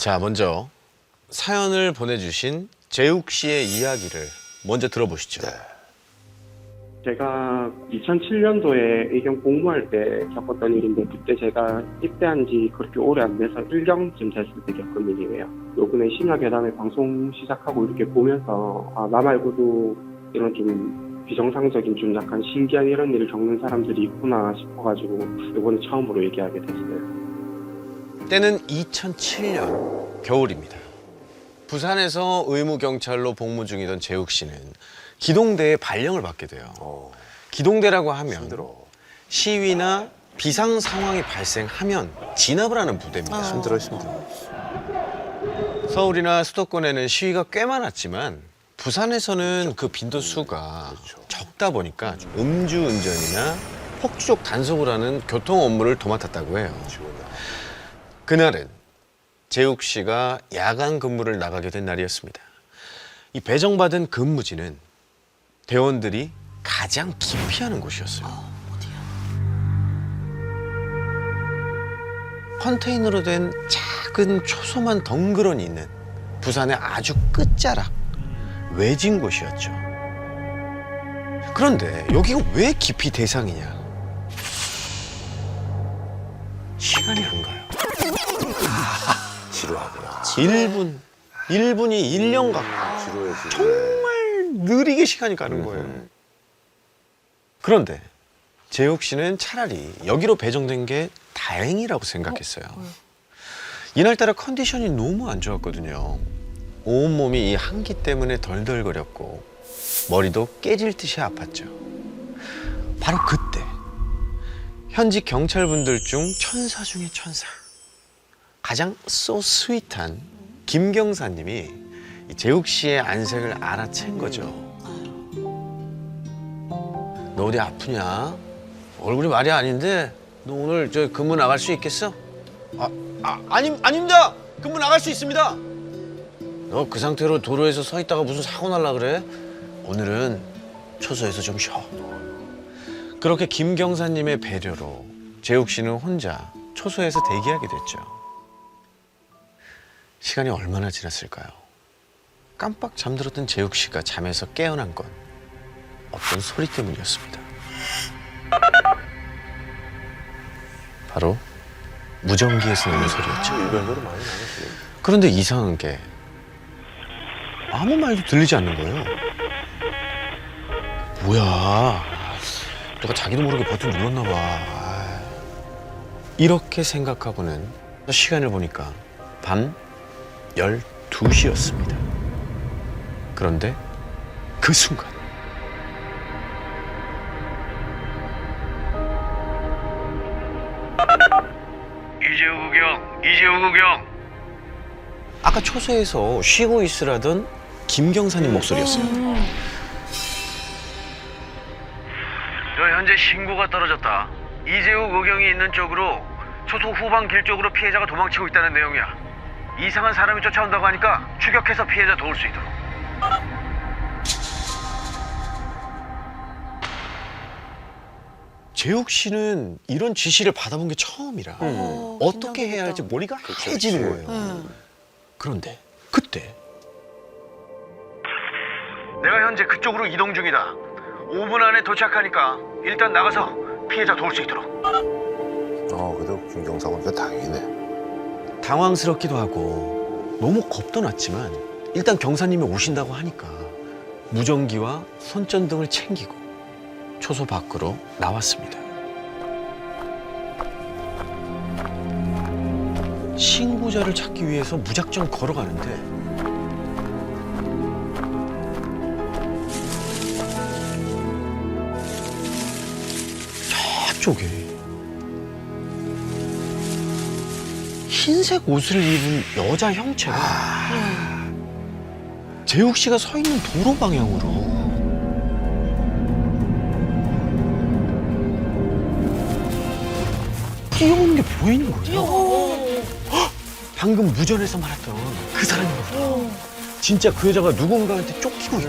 자, 먼저 사연을 보내주신 재욱 씨의 이야기를 먼저 들어보시죠. 제가 2007년도에 의경 공부할 때 겪었던 일인데 그때 제가 입대한 지 그렇게 오래 안 돼서 1년쯤 됐을 때 겪은 일이에요. 요번에 심야괴담에 방송 시작하고 이렇게 보면서 나 말고도 이런 좀 비정상적인 좀 약간 신기한 이런 일을 겪는 사람들이 있구나 싶어가지고 요번에 처음으로 얘기하게 됐어요. 때는 2007년 겨울입니다. 부산에서 의무경찰로 복무 중이던 재욱 씨는 기동대에 발령을 받게 돼요. 기동대라고 하면 시위나 비상 상황이 발생하면 진압을 하는 부대입니다. 힘들어. 서울이나 수도권에는 시위가 꽤 많았지만 부산에서는 그 빈도수가 적다 보니까 음주운전이나 폭주족 단속을 하는 교통 업무를 도맡았다고 해요. 그날은 재욱 씨가 야간 근무를 나가게 된 날이었습니다. 이 배정받은 근무지는 대원들이 가장 기피하는 곳이었어요. 컨테이너로 된 작은 초소만 덩그러니 있는 부산의 아주 끝자락 외진 곳이었죠. 그런데 여기가 왜 기피 대상이냐? 시간이 안 가요. 지루하구나. 1분이 1년 같고 지루해. 정말 느리게 시간이 가는 거예요. 그런데 재욱 씨는 차라리 여기로 배정된 게 다행이라고 생각했어요. 이날따라 컨디션이 너무 안 좋았거든요. 온몸이 이 한기 때문에 덜덜거렸고 머리도 깨질 듯이 아팠죠. 바로 그때 현직 경찰분들 중 천사 중에 천사, 가장 스윗한 김경사님이 이 재욱 씨의 안색을 알아챈 거죠. 너 어디 아프냐? 얼굴이 말이 아닌데 너 오늘 저 근무 나갈 수 있겠어? 아닙니다. 근무 나갈 수 있습니다. 너 그 상태로 도로에서 서 있다가 무슨 사고 날라 그래? 오늘은 초소에서 좀 쉬어. 그렇게 김경사님의 배려로 재욱 씨는 혼자 초소에서 대기하게 됐죠. 시간이 얼마나 지났을까요? 깜빡 잠들었던 재욱 씨가 잠에서 깨어난 건 어떤 소리 때문이었습니다. 바로 무전기에서 나는 소리였죠. 일변도로 많이 나눴어요. 그런데 이상한 게 아무 말도 들리지 않는 거예요. 뭐야? 내가 자기도 모르게 버튼 눌렀나 봐. 이렇게 생각하고는 시간을 보니까 밤 12시였습니다. 그런데 그 순간 이재욱 형. 아까 초소에서 쉬고 있으라던 김경사님 목소리였어요. 저 현재 신고가 떨어졌다. 이재욱 의경이 있는 쪽으로 초소 후방 길 쪽으로 피해자가 도망치고 있다는 내용이야. 이상한 사람이 쫓아온다고 하니까 추격해서 피해자 도울 수 있도록. 재욱 씨는 이런 지시를 받아본 게 처음이라 어떻게 해야 할지 머리가 하얘지는 거예요. 그런데 그때 내가 현재 그쪽으로 이동 중이다. 5분 안에 도착하니까 일단 나가서 피해자 도울 수 있도록. 그래도 김경사 보니까 다행이네. 당황스럽기도 하고 너무 겁도 났지만 일단 경사님이 오신다고 하니까 무전기와 손전등을 챙기고 초소 밖으로 나왔습니다. 신고자를 찾기 위해서 무작정 걸어가는데 저쪽에 흰색 옷을 입은 여자 형체가 재욱 씨가 서 있는 도로 방향으로 뛰어오는 게 보이는 거예요. 헉! 방금 무전에서 말했던 그 사람이거든요. 진짜 그 여자가 누군가한테 쫓기고 있다.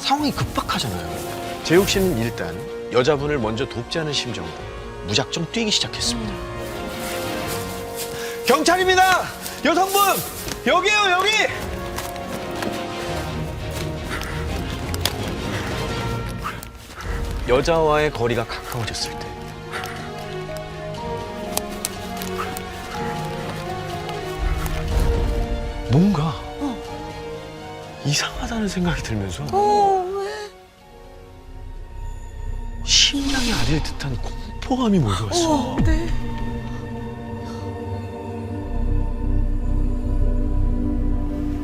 상황이 급박하잖아요. 재욱 씨는 일단 여자분을 먼저 돕지 않은 심정으로 무작정 뛰기 시작했습니다. 경찰입니다! 여성분! 여기에요, 여기! 여자와의 거리가 가까워졌을 때 뭔가 이상하다는 생각이 들면서 왜? 심장이 아릴 듯한 공포감이 몰려왔어. 네.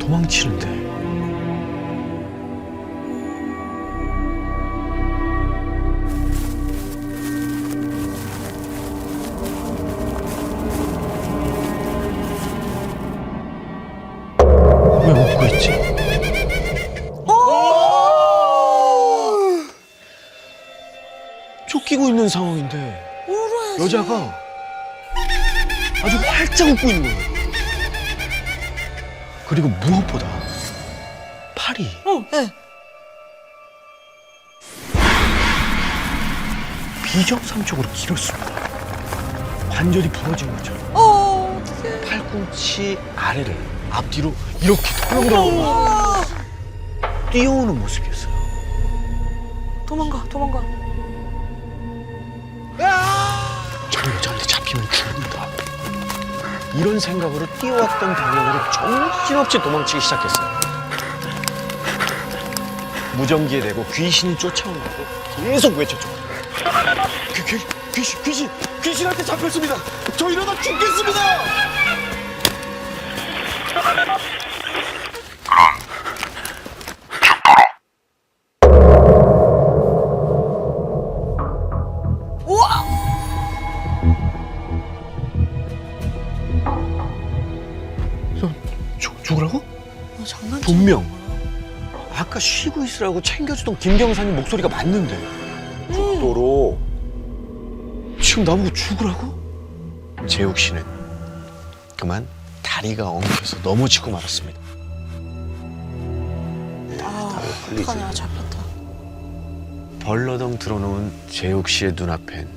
도망치는데 왜 웃고 있지? 쫓기고 있는 상황인데 울어야지. 여자가 아주 활짝 웃고 있는 거예요. 그리고 무엇보다 팔이 네. 비정상적으로 길었습니다. 관절이 부러진 것처럼 어떡해. 팔꿈치 아래를 앞뒤로 이렇게 털어오고 뛰어오는 모습이었어요. 도망가. 저 여자한테 잡히면 죽는다. 이런 생각으로 뛰어왔던 방향으로 정신없이 도망치기 시작했어요. 무전기에 대고 귀신이 쫓아온다고 계속 외쳤죠. 귀신한테 잡혔습니다. 저 이러다 죽겠습니다. 죽으라고? 장난치는 분명. 거야. 아까 쉬고 있으라고 챙겨주던 김경사님 목소리가 맞는데 도로 지금 나보고 죽으라고? 재욱 씨는 그만 다리가 엉켜서 넘어지고 말았습니다. 어떡하냐, 잡혔다. 벌러덩 들어놓은 재욱 씨의 눈앞엔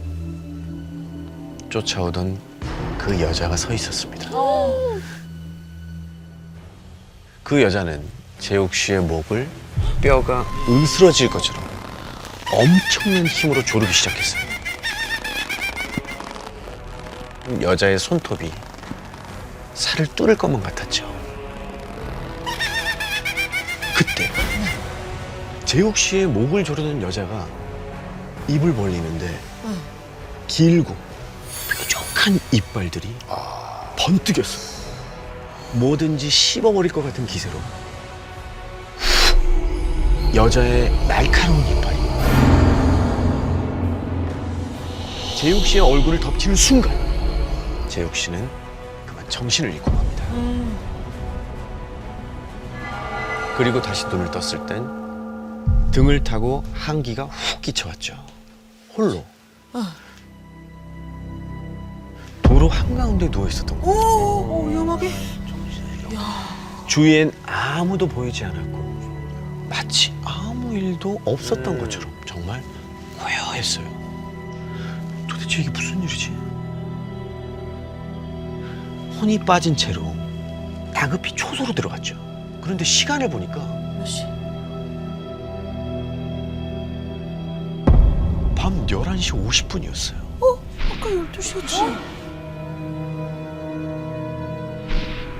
쫓아오던 그 여자가 서 있었습니다. 그 여자는 재욱 씨의 목을 뼈가 으스러질 것처럼 엄청난 힘으로 조르기 시작했어요. 여자의 손톱이 살을 뚫을 것만 같았죠. 그때 재욱 씨의 목을 조르던 여자가 입을 벌리는데 길고 뾰족한 이빨들이 번뜩였어요. 뭐든지 씹어버릴 것 같은 기세로 여자의 날카로운 이빨이 재욱 씨의 얼굴을 덮치는 순간 재욱 씨는 그만 정신을 잃고 맙니다. 그리고 다시 눈을 떴을 땐 등을 타고 한기가 훅 끼쳐왔죠. 홀로 도로 한가운데 누워있었던 거예요. 오, 위험하게. 주위엔 아무도 보이지 않았고 마치 아무 일도 없었던 것처럼 정말 고요했어요. 도대체 이게 무슨 일이지? 혼이 빠진 채로 다급히 초소로 들어갔죠. 그런데 시간을 보니까 몇 시? 밤 11시 50분이었어요. 아까 12시였지.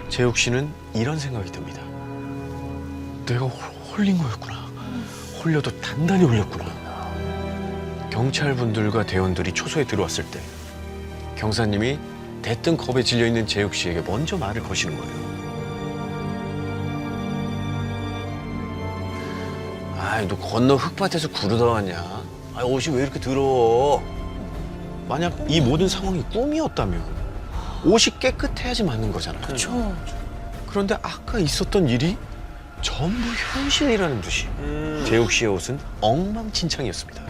재욱 씨는 이런 생각이 듭니다. 내가 홀린 거였구나. 홀려도 단단히 홀렸구나. 경찰분들과 대원들이 초소에 들어왔을 때 경사님이 대뜸 겁에 질려있는 재욱 씨에게 먼저 말을 거시는 거예요. 아이, 너 건너 흙밭에서 구르다 왔냐? 아, 옷이 왜 이렇게 더러워? 만약 이 모든 상황이 꿈이었다면 옷이 깨끗해야지 맞는 거잖아요. 그쵸. 그런데 아까 있었던 일이 전부 현실이라는 듯이 재욱 씨의 옷은 엉망진창이었습니다.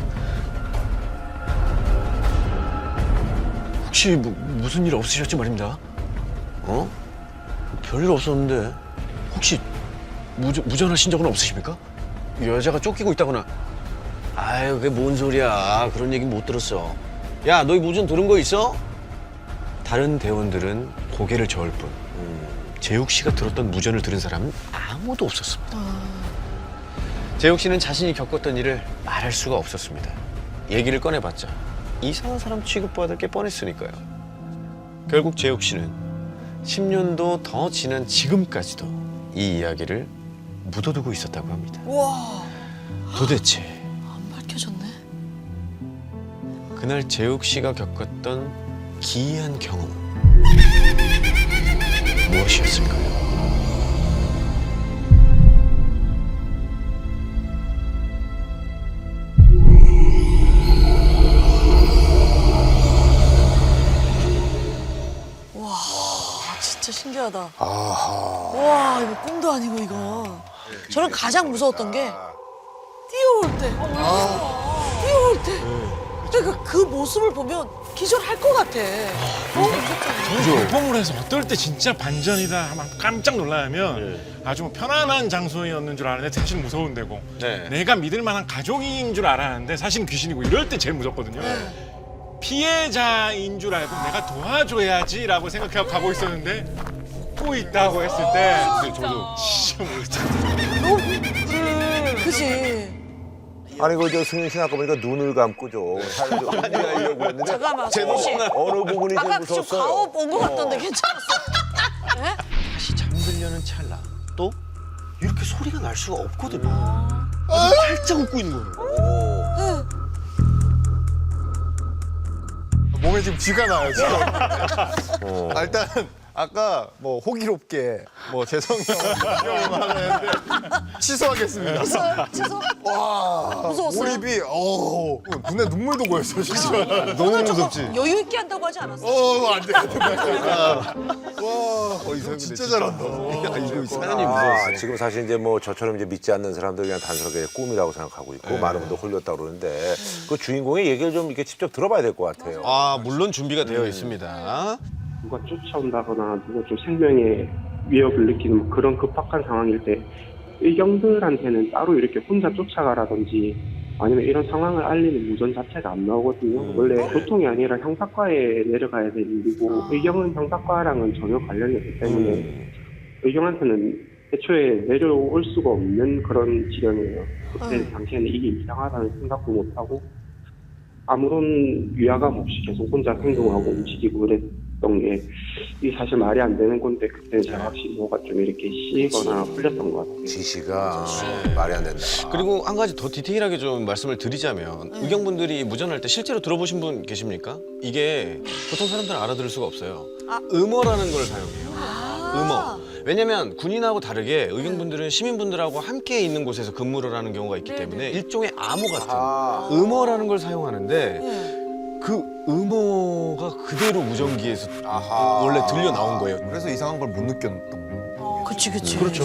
혹시 무슨 일 없으셨지 말입니다. 어? 별일 없었는데 혹시 무전하신 적은 없으십니까? 여자가 쫓기고 있다거나. 아유, 그게 뭔 소리야. 그런 얘기 못 들었어. 야, 너희 무전 들은 거 있어? 다른 대원들은 고개를 저을 뿐 재욱 씨가 들었던 무전을 들은 사람은 아무도 없었습니다. 재욱 씨는 자신이 겪었던 일을 말할 수가 없었습니다. 얘기를 꺼내봤자 이상한 사람 취급받을 게 뻔했으니까요. 결국 재욱 씨는 10년도 더 지난 지금까지도 이 이야기를 묻어두고 있었다고 합니다. 와, 도대체 안 밝혀졌네. 그날 재욱 씨가 겪었던 기이한 경험은 무엇이었을까요? 와, 진짜 신기하다. 아하. 와, 이거 꿈도 아니고 이거. 저는 가장 무서웠던 게 뛰어올 때. 뛰어올 때. 그러니까 그 모습을 보면 기절할 것 같아. 너무 무섭잖아. 폭풍물에서 어떨 때 진짜 반전이다 막 깜짝 놀라면 아주 뭐 편안한 장소였는 줄 알았는데 사실 무서운 데고 네. 내가 믿을 만한 가족인 줄 알았는데 사실은 귀신이고 이럴 때 제일 무섭거든요. 피해자인 줄 알고 내가 도와줘야지라고 생각하고 가고 있었는데 웃고 있다고 했을 때 저도 진짜 모르겠어요. 그지. 아니 저 승윤 씨 아까 보니까 눈을 감고 사실 하려고 했는데 잠깐만, 제 혹시 어느 부분이 좀 아까 좀 무서웠어요. 가오 온것 같던데 괜찮았어? 다시 잠들려는 찰나 또 이렇게 소리가 날 수가 없거든요. 아주 활짝 웃고 있는 거예요. 몸에 지금 쥐가 나요, 지금. 일단 아까 뭐 호기롭게 뭐 재성이 형을 하는데 취소하겠습니다. 취소? 와, 무서웠어요? 몰입이 눈에 눈물도 고였어, 진짜. 너무 무섭지. 여유 있게 한다고 하지 않았어? 안 돼, 안 돼. 와, 이거 진짜 잘한다. 이거 사연이 무서웠어요. 지금 사실 이제 뭐 저처럼 이제 믿지 않는 사람들 그냥 단순하게 꿈이라고 생각하고 있고 많은 분들 홀렸다 그러는데 그 주인공의 얘기를 좀 이렇게 직접 들어봐야 될 것 같아요. 아, 물론 준비가 되어 있습니다. 누가 쫓아온다거나 누가 좀 생명에 위협을 느끼는 뭐 그런 급박한 상황일 때 의경들한테는 따로 이렇게 혼자 쫓아가라든지 아니면 이런 상황을 알리는 무전 자체가 안 나오거든요. 원래 교통이 아니라 형사과에 내려가야 될 일이고 의경은 형사과랑은 전혀 관련이 없기 때문에 의경한테는 애초에 내려올 수가 없는 그런 지령이에요. 그때 당시에는 이게 이상하다는 생각도 못하고 아무런 위화감 없이 계속 혼자 행동하고 움직이고 그랬던 게 이게 사실 말이 안 되는 건데 그때 제가 확실히 뭐가 좀 이렇게 씌거나 풀렸던 것 같아요. 지시가 말이 안 된다. 그리고 한 가지 더 디테일하게 좀 말씀을 드리자면 의경분들이 무전할 때 실제로 들어보신 분 계십니까? 이게 보통 사람들은 알아들을 수가 없어요. 음어라는 걸 사용해요. 음어. 왜냐면 군인하고 다르게 의경분들은 시민분들하고 함께 있는 곳에서 근무를 하는 경우가 있기 때문에 일종의 암호 같은 음어라는 걸 사용하는데 그 음어가 그대로 무전기에서 원래 들려 나온 거예요. 그래서 이상한 걸 못 느꼈던 거예요. 그치. 그렇죠.